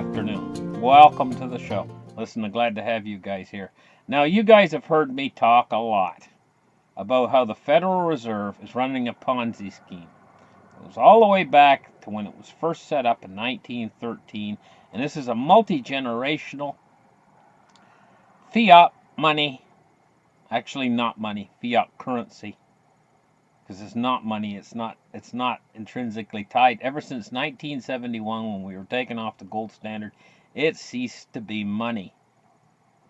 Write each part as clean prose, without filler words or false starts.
afternoon. Welcome to the show. Listen, I'm glad to have you guys here. Now, you guys have heard me talk a lot about how the Federal Reserve is running a Ponzi scheme. It goes all the way back to when it was first set up in 1913, and this is a multi-generational fiat money, actually not money, fiat currency, because it's not money, it's not intrinsically tied. Ever since 1971, when we were taken off the gold standard, it ceased to be money.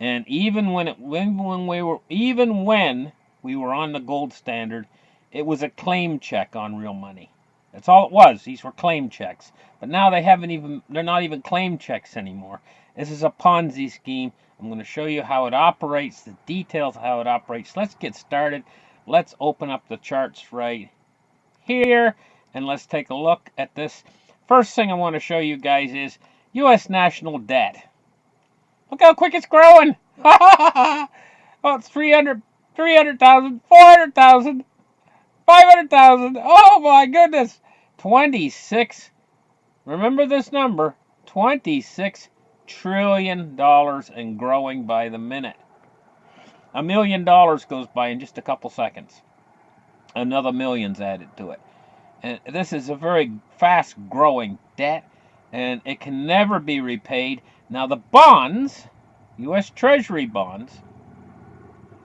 And even when we were on the gold standard, it was a claim check on real money. That's all it was. These were claim checks. But now they're not even claim checks anymore. This is a Ponzi scheme. I'm going to show you how it operates, the details of how it operates. Let's get started. Let's open up the charts right here, and let's take a look at this. First thing I want to show you guys is U.S. national debt. Look how quick it's growing. Oh, it's 300,000, 400,000, 500,000. Oh my goodness. 26. Remember this number. $26 trillion and growing by the minute. $1 million goes by in just a couple seconds. Another million's added to it. And this is a very fast growing debt, and it can never be repaid. Now the bonds, U.S. Treasury bonds,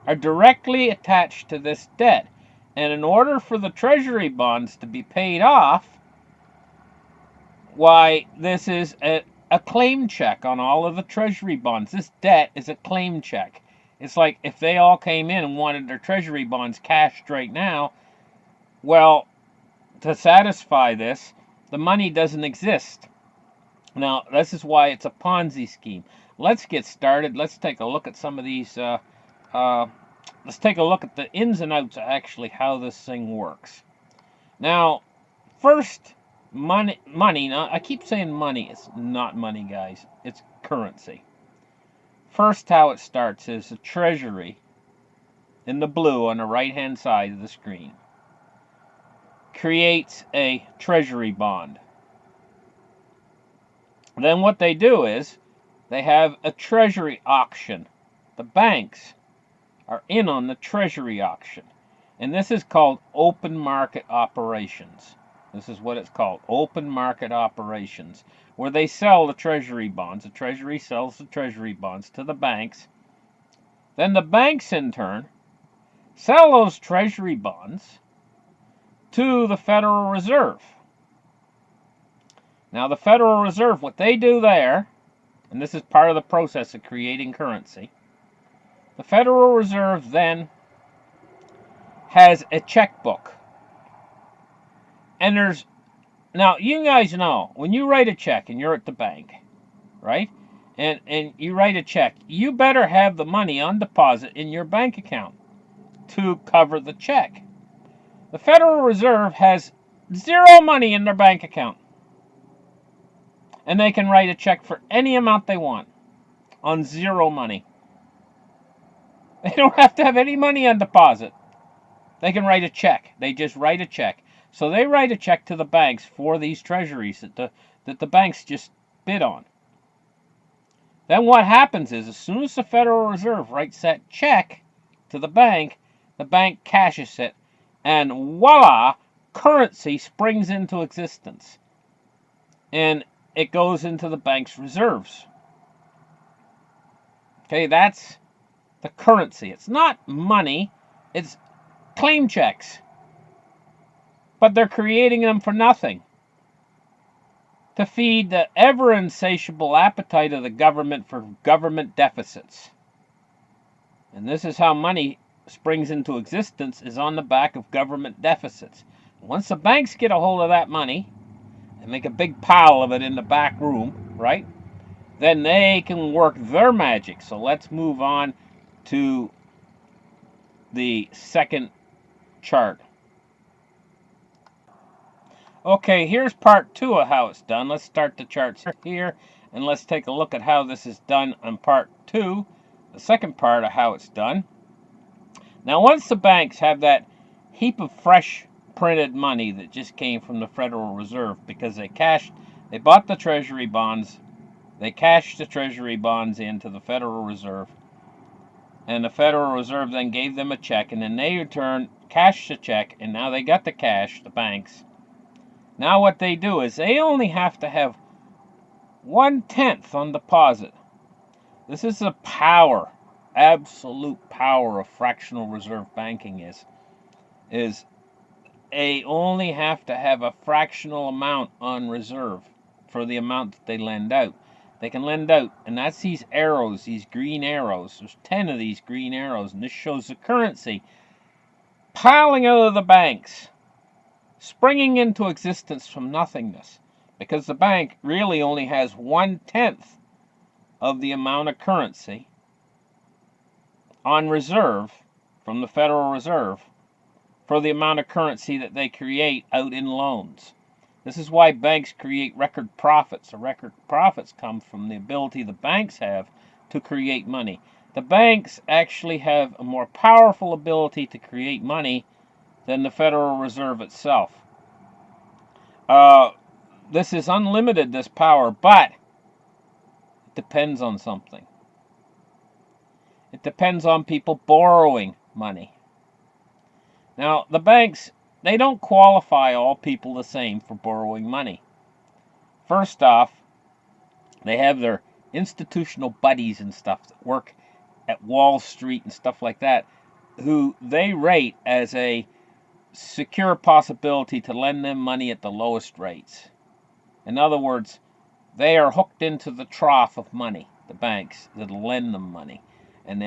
are directly attached to this debt. And in order for the Treasury bonds to be paid off, why, this is a claim check on all of the Treasury bonds. This debt is a claim check. It's like if they all came in and wanted their Treasury bonds cashed right now, well, to satisfy this, the money doesn't exist. Now, this is why it's a Ponzi scheme. Let's get started. Let's take a look at some of these. Let's take a look at the ins and outs of actually how this thing works. Now, first, money. Now, I keep saying money. It's not money, guys. It's currency. First, how it starts is a treasury in the blue on the right-hand side of the screen creates a treasury bond. Then what they do is they have a treasury auction. The banks are in on the treasury auction. And this is called open market operations. This is what it's called, open market operations, where they sell the treasury bonds. The treasury sells the treasury bonds to the banks. Then the banks, in turn, sell those treasury bonds to the Federal Reserve. Now, the Federal Reserve, what they do there, and this is part of the process of creating currency, the Federal Reserve then has a checkbook. And now you guys know, when you write a check and you're at the bank, right? And you write a check, you better have the money on deposit in your bank account to cover the check. The Federal Reserve has zero money in their bank account. And they can write a check for any amount they want on zero money. They don't have to have any money on deposit. They can write a check. They just write a check. So they write a check to the banks for these treasuries that the banks just bid on. Then what happens is, as soon as the Federal Reserve writes that check to the bank cashes it, and voila, currency springs into existence. And it goes into the bank's reserves. Okay, that's the currency. It's not money, it's claim checks. But they're creating them for nothing, to feed the ever insatiable appetite of the government for government deficits. And this is how money springs into existence, is on the back of government deficits. Once the banks get a hold of that money and make a big pile of it in the back room, right? Then they can work their magic. So let's move on to the second chart. Okay, here's part 2 of how it's done. Let's start the charts here, and let's take a look at how this is done on part 2, the second part of how it's done. Now, once the banks have that heap of fresh printed money that just came from the Federal Reserve, because they bought the treasury bonds They cashed the Treasury bonds into the Federal Reserve, and the Federal Reserve then gave them a check, and then they in turn cashed the check, and now they got the cash, the banks. Now what they do is they only have to have 1/10 on deposit. This is the power, absolute power of fractional reserve banking is they only have to have a fractional amount on reserve for the amount that they lend out. They can lend out, and that's these arrows, these green arrows. There's 10 of these green arrows, and this shows the currency piling out of the banks, springing into existence from nothingness, because the bank really only has 1/10 of the amount of currency on reserve from the Federal Reserve for the amount of currency that they create out in loans. This is why banks create record profits. The record profits come from the ability the banks have to create money. The banks actually have a more powerful ability to create money than the Federal Reserve itself. This is unlimited, this power, but it depends on something. It depends on people borrowing money. Now, the banks, they don't qualify all people the same for borrowing money. First off, they have their institutional buddies and stuff that work at Wall Street and stuff like that, who they rate as a secure possibility to lend them money at the lowest rates. In other words, they are hooked into the trough of money, the banks that'll lend them money. And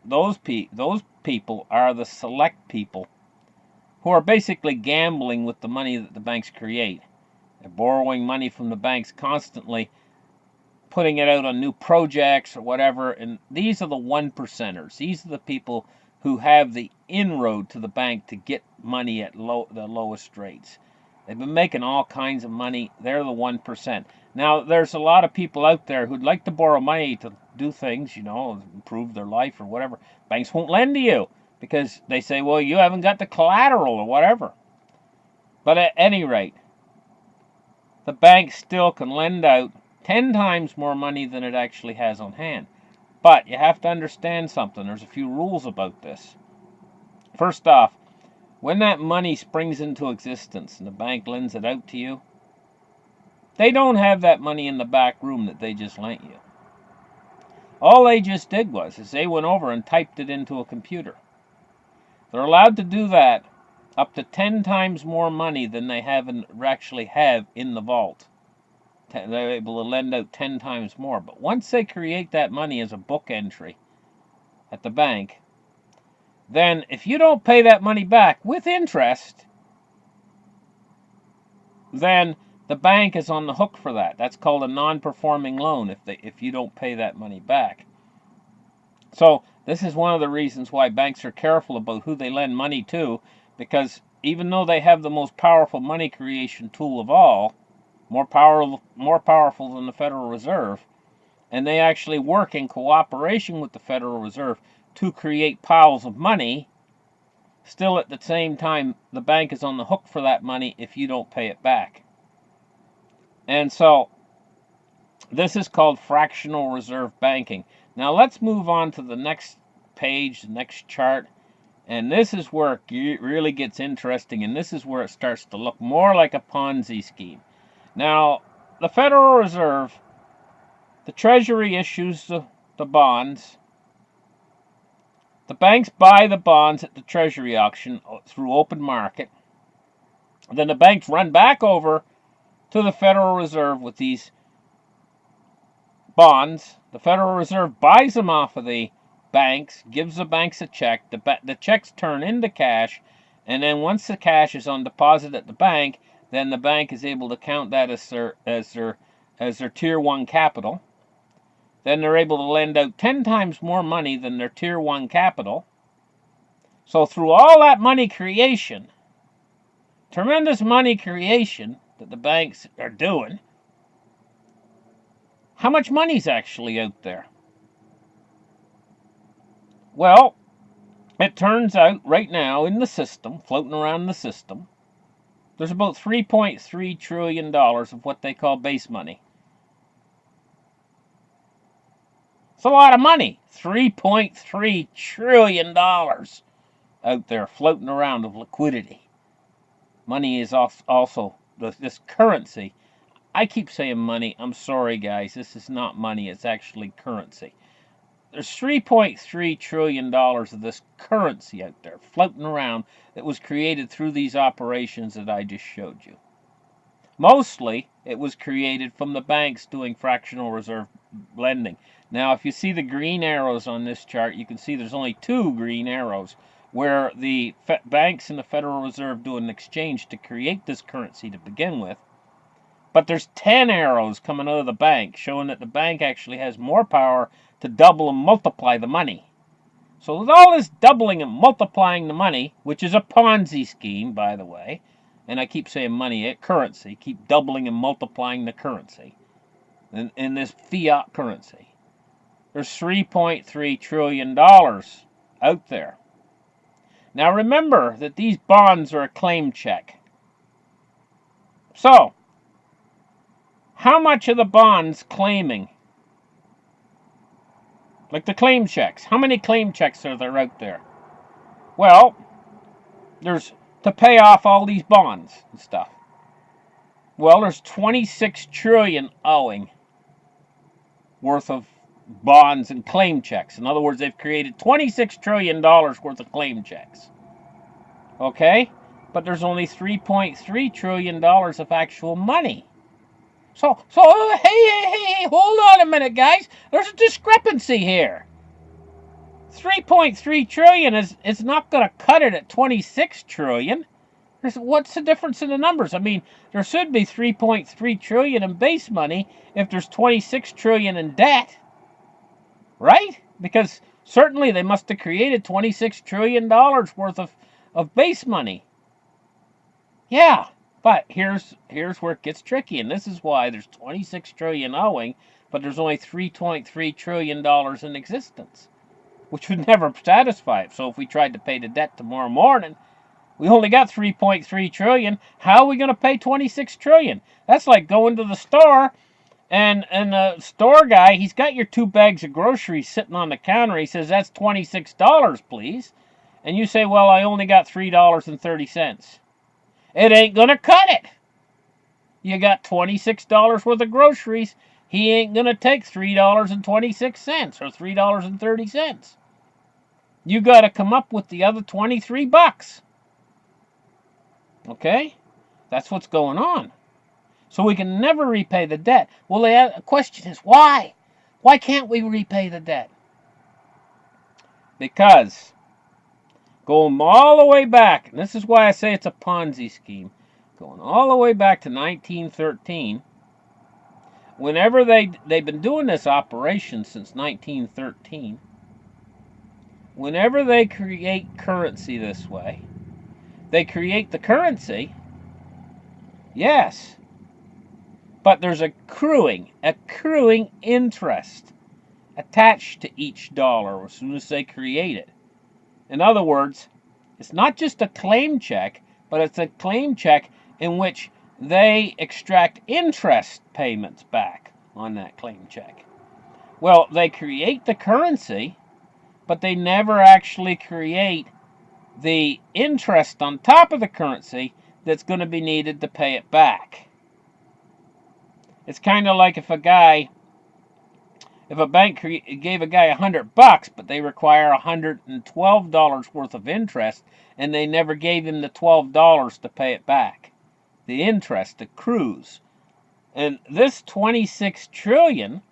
those people are the select people who are basically gambling with the money that the banks create. They're borrowing money from the banks constantly, putting it out on new projects or whatever, and these are the 1%ers. These are the people who have the inroad to the bank to get money at the lowest rates. They've been making all kinds of money. They're the 1%. Now, there's a lot of people out there who'd like to borrow money to do things, improve their life or whatever. Banks won't lend to you because they say, well, you haven't got the collateral or whatever. But at any rate, the bank still can lend out 10 times more money than it actually has on hand. But you have to understand something. There's a few rules about this. First off, when that money springs into existence and the bank lends it out to you, they don't have that money in the back room that they just lent you. All they just did was they went over and typed it into a computer. They're allowed to do that up to 10 times more money than they actually have in the vault. They're able to lend out 10 times more. But once they create that money as a book entry at the bank, then if you don't pay that money back with interest, then the bank is on the hook for that. That's called a non-performing loan if you don't pay that money back. So this is one of the reasons why banks are careful about who they lend money to, because even though they have the most powerful money creation tool of all, more powerful than the Federal Reserve, and they actually work in cooperation with the Federal Reserve to create piles of money, still at the same time the bank is on the hook for that money if you don't pay it back. And so this is called fractional reserve banking. Now let's move on to the next page, the next chart, and this is where it really gets interesting, and this is where it starts to look more like a Ponzi scheme. Now, the Federal Reserve, the Treasury issues the bonds. The banks buy the bonds at the Treasury auction through open market. Then the banks run back over to the Federal Reserve with these bonds. The Federal Reserve buys them off of the banks, gives the banks a check. The checks turn into cash, and then once the cash is on deposit at the bank, then the bank is able to count that as their Tier 1 capital. Then they're able to lend out 10 times more money than their Tier 1 capital. So through all that money creation, tremendous money creation that the banks are doing, how much money's actually out there? Well, it turns out right now in the system, floating around the system, there's about $3.3 trillion of what they call base money. It's a lot of money. $3.3 trillion out there floating around of liquidity. Money is also this currency. I keep saying money. I'm sorry, guys. This is not money. It's actually currency. There's $3.3 trillion of this currency out there floating around that was created through these operations that I just showed you. Mostly, it was created from the banks doing fractional reserve lending. Now, if you see the green arrows on this chart, you can see there's only 2 green arrows where the banks and the Federal Reserve do an exchange to create this currency to begin with. But there's 10 arrows coming out of the bank showing that the bank actually has more power to double and multiply the money. So with all this doubling and multiplying the money, which is a Ponzi scheme, by the way, and I keep saying money, currency, keep doubling and multiplying the currency in this fiat currency. There's $3.3 trillion out there. Now remember that these bonds are a claim check. So, how much are the bonds claiming? Like the claim checks. How many claim checks are there out there? Well, there's to pay off all these bonds and stuff. Well, there's 26 trillion owing worth of bonds and claim checks. In other words, they've created $26 trillion worth of claim checks. Okay? But there's only $3.3 trillion of actual money. So, hey, hold on a minute, guys. There's a discrepancy here. 3.3 trillion is not going to cut it at 26 trillion. What's the difference in the numbers? I mean, there should be 3.3 trillion in base money if there's 26 trillion in debt. Right? Because certainly they must have created $26 trillion worth of base money. Yeah, but here's where it gets tricky, and this is why there's 26 trillion owing, but there's only $3.3 trillion in existence, which would never satisfy it. So if we tried to pay the debt tomorrow morning, we only got 3.3 trillion. How are we going to pay 26 trillion? That's like going to the store and the store guy, he's got your 2 bags of groceries sitting on the counter. He says, that's $26, please. And you say, well, I only got $3.30. It ain't going to cut it. You got $26 worth of groceries. He ain't going to take $3.26 or $3.30. You got to come up with the other 23 bucks. Okay? That's what's going on. So we can never repay the debt. Well, the question is, why? Why can't we repay the debt? Because going all the way back, and this is why I say it's a Ponzi scheme, going all the way back to 1913, whenever they've been doing this operation since 1913, whenever they create currency this way, they create the currency, yes, but there's accruing interest attached to each dollar as soon as they create it. In other words, it's not just a claim check, but it's a claim check in which they extract interest payments back on that claim check. Well, they create the currency, but they never actually create the interest on top of the currency that's going to be needed to pay it back. It's kind of like if a bank gave a guy $100, but they require $112 worth of interest, and they never gave him the $12 to pay it back. The interest accrues. And this 26 trillion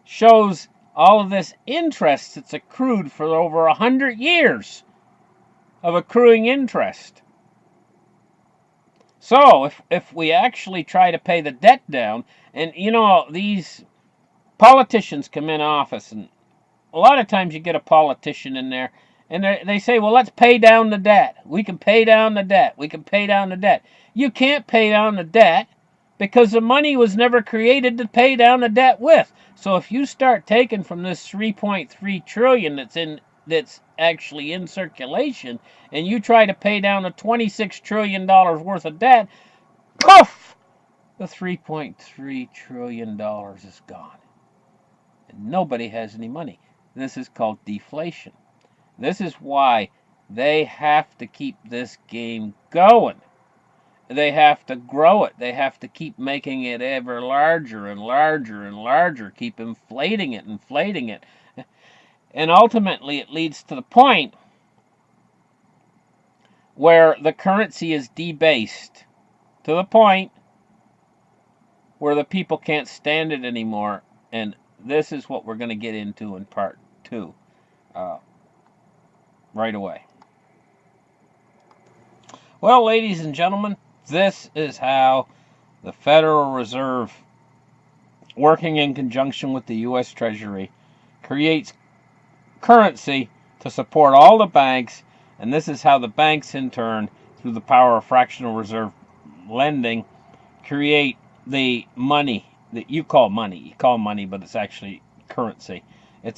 shows all of this interest that's accrued for over 100 years of accruing interest. So if we actually try to pay the debt down, and you know, these politicians come in office, and a lot of times you get a politician in there, and they say, well, let's pay down the debt. We can pay down the debt. We can pay down the debt. You can't pay down the debt because the money was never created to pay down the debt with. So if you start taking from this 3.3 trillion that's actually in circulation, and you try to pay down a $26 trillion worth of debt, poof, the $3.3 trillion is gone. Nobody has any money. This is called deflation. This is why they have to keep this game going. They have to grow it. They have to keep making it ever larger and larger and larger, keep inflating it, inflating it. And ultimately, it leads to the point where the currency is debased to the point where the people can't stand it anymore. And this is what we're going to get into in part 2 right away. Well, ladies and gentlemen, this is how the Federal Reserve, working in conjunction with the U.S. Treasury, creates currency to support all the banks, and this is how the banks, in turn, through the power of fractional reserve lending, create the money that you call money. You call money, but it's actually currency. It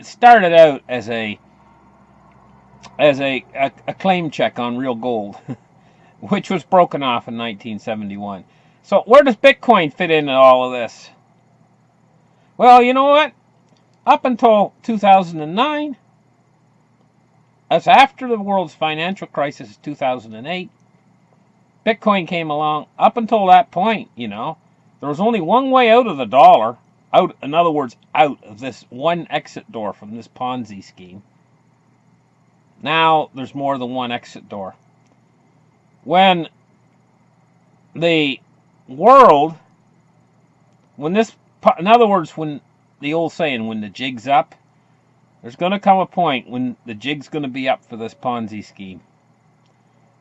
started out as a claim check on real gold, which was broken off in 1971. So where does Bitcoin fit into all of this? Well, you know what? Up until 2009, that's after the world's financial crisis of 2008, Bitcoin came along. Up until that point, there was only one way out of the dollar. Out, in other words, out of this one exit door from this Ponzi scheme. Now there's more than one exit door. When the world, in other words, when the old saying, when the jig's up, there's going to come a point when the jig's going to be up for this Ponzi scheme.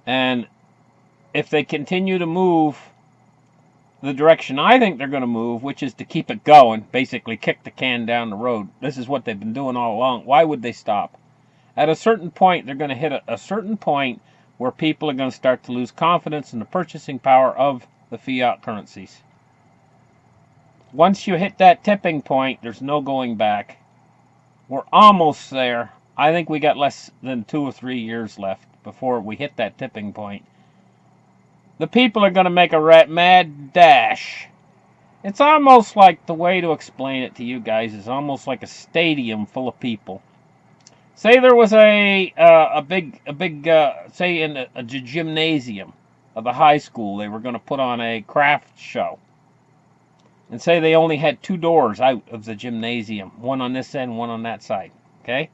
And if they continue to move the direction I think they're going to move, which is to keep it going, basically kick the can down the road. This is what they've been doing all along. Why would they stop? At a certain point, they're going to hit a certain point where people are going to start to lose confidence in the purchasing power of the fiat currencies. Once you hit that tipping point, there's no going back. We're almost there. I think we got less than 2 or 3 years left before we hit that tipping point. The people are going to make a mad dash. It's almost like, the way to explain it to you guys is almost like a stadium full of people. Say there was a big say in a gymnasium of the high school, they were going to put on a craft show. And say they only had 2 doors out of the gymnasium, one on this end, one on that side. Okay?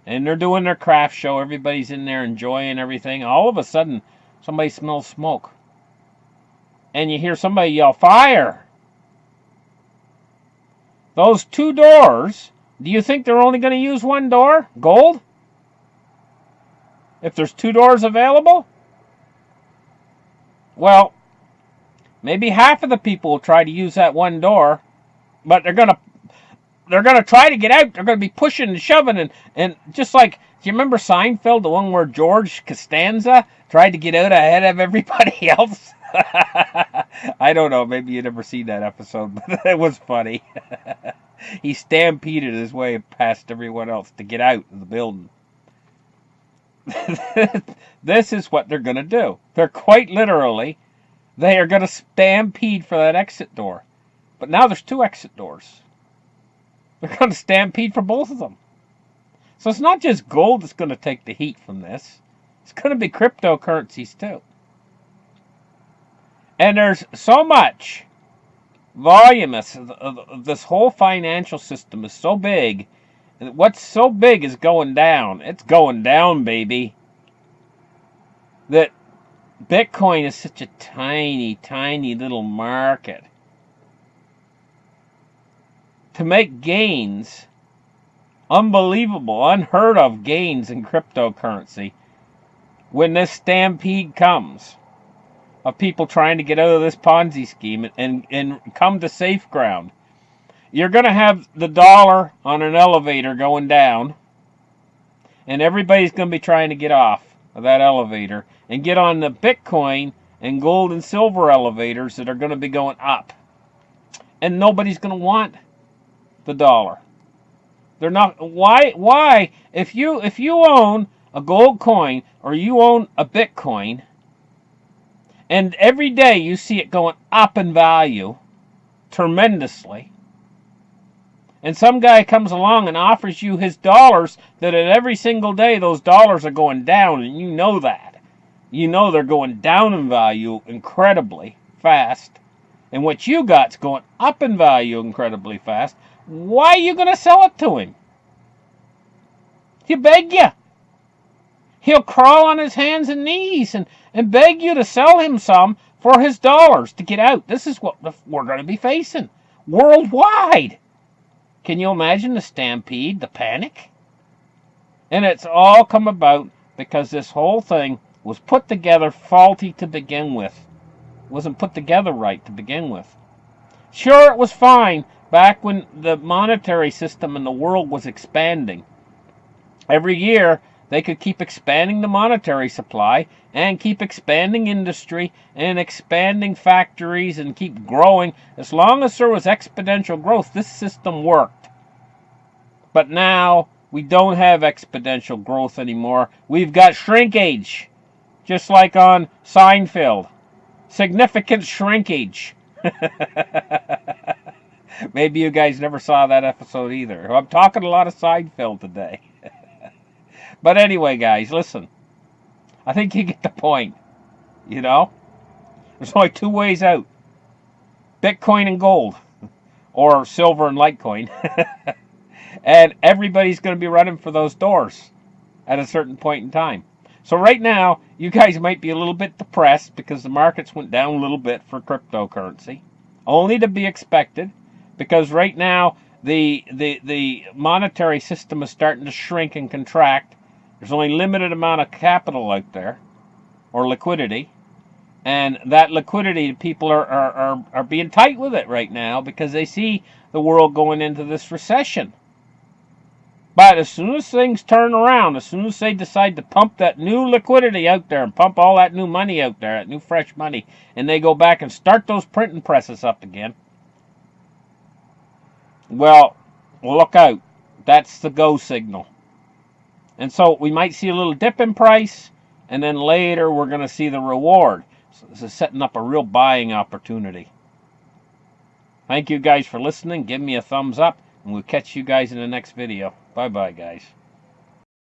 And they're doing their craft show. Everybody's in there enjoying everything. All of a sudden, somebody smells smoke. And you hear somebody yell, "Fire!" Those 2 doors, do you think they're only going to use 1 door? Gold? If there's 2 doors available? Well, maybe half of the people will try to use that 1 door, but they're gonna try to get out. They're gonna be pushing and shoving and just like, do you remember Seinfeld, the one where George Costanza tried to get out ahead of everybody else? I don't know, maybe you never seen that episode, but it was funny. He stampeded his way past everyone else to get out of the building. This is what they're gonna do. They're quite literally, they are going to stampede for that exit door. But now there's 2 exit doors. They're going to stampede for both of them. So it's not just gold that's going to take the heat from this. It's going to be cryptocurrencies too. And there's so much volume. This whole financial system is so big. And what's so big is going down. It's going down, baby. That Bitcoin is such a tiny, tiny little market. To make gains, unbelievable, unheard of gains in cryptocurrency, when this stampede comes of people trying to get out of this Ponzi scheme and come to safe ground, you're going to have the dollar on an elevator going down, and everybody's going to be trying to get off of that elevator and get on the Bitcoin and gold and silver elevators that are going to be going up. And nobody's going to want the dollar. They're not. Why? If you own a gold coin or you own a Bitcoin, and every day you see it going up in value tremendously, and some guy comes along and offers you his dollars, that at every single day those dollars are going down, and you know that. You know they're going down in value incredibly fast, and what you got's going up in value incredibly fast. Why are you going to sell it to him? He'll beg you. He'll crawl on his hands and knees and beg you to sell him some for his dollars to get out. This is what we're going to be facing worldwide. Can you imagine the stampede, the panic? And it's all come about because this whole thing was put together faulty to begin with. It wasn't put together right to begin with. Sure, it was fine back when the monetary system in the world was expanding. Every year, they could keep expanding the monetary supply and keep expanding industry and expanding factories and keep growing. As long as there was exponential growth, this system worked. But now we don't have exponential growth anymore. We've got shrinkage, just like on Seinfeld. Significant shrinkage. Maybe you guys never saw that episode either. I'm talking a lot of Seinfeld today. But anyway, guys, listen. I think you get the point. You know? There's only two ways out. Bitcoin and gold. Or silver and Litecoin. And everybody's going to be running for those doors at a certain point in time. So right now, you guys might be a little bit depressed because the markets went down a little bit for cryptocurrency. Only to be expected, because right now the monetary system is starting to shrink and contract. There's only a limited amount of capital out there, or liquidity, and that liquidity, people are being tight with it right now because they see the world going into this recession. But as soon as things turn around, as soon as they decide to pump that new liquidity out there and pump all that new money out there, that new fresh money, and they go back and start those printing presses up again, well, look out. That's the go signal. And so we might see a little dip in price, and then later we're going to see the reward. So this is setting up a real buying opportunity. Thank you guys for listening. Give me a thumbs up, and we'll catch you guys in the next video. Bye-bye, guys.